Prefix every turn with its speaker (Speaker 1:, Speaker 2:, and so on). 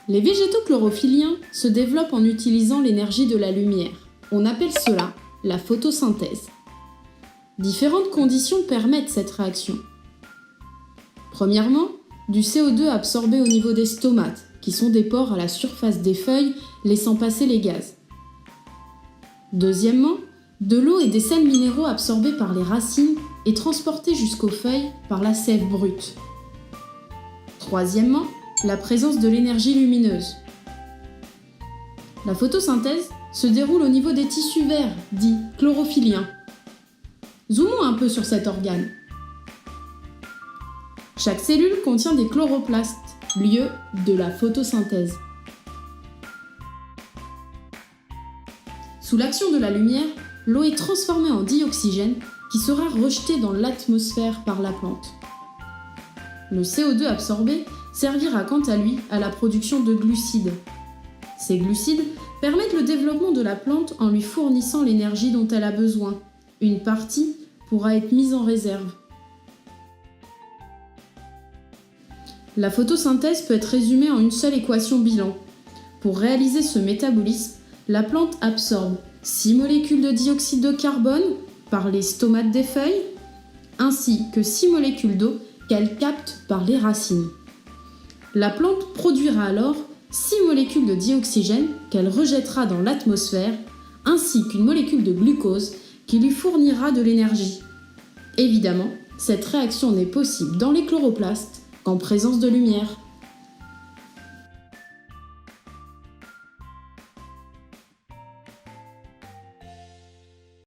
Speaker 1: Les végétaux chlorophylliens se développent en utilisant l'énergie de la lumière. On appelle cela la photosynthèse. Différentes conditions permettent cette réaction. Premièrement, du CO2 absorbé au niveau des stomates, qui sont des pores à la surface des feuilles, laissant passer les gaz. Deuxièmement, de l'eau et des sels minéraux absorbés par les racines et transportés jusqu'aux feuilles par la sève brute. Troisièmement, la présence de l'énergie lumineuse. La photosynthèse se déroule au niveau des tissus verts, dits chlorophylliens. Zoomons un peu sur cet organe. Chaque cellule contient des chloroplastes, lieu de la photosynthèse. Sous l'action de la lumière, l'eau est transformée en dioxygène qui sera rejeté dans l'atmosphère par la plante. Le CO2 absorbé servira quant à lui à la production de glucides. Ces glucides permettent le développement de la plante en lui fournissant l'énergie dont elle a besoin. Une partie pourra être mise en réserve. La photosynthèse peut être résumée en une seule équation bilan. Pour réaliser ce métabolisme, la plante absorbe 6 molécules de dioxyde de carbone par les stomates des feuilles, ainsi que 6 molécules d'eau qu'elle capte par les racines. La plante produira alors 6 molécules de dioxygène qu'elle rejettera dans l'atmosphère, ainsi qu'une molécule de glucose qui lui fournira de l'énergie. Évidemment, cette réaction n'est possible dans les chloroplastes qu'en présence de lumière.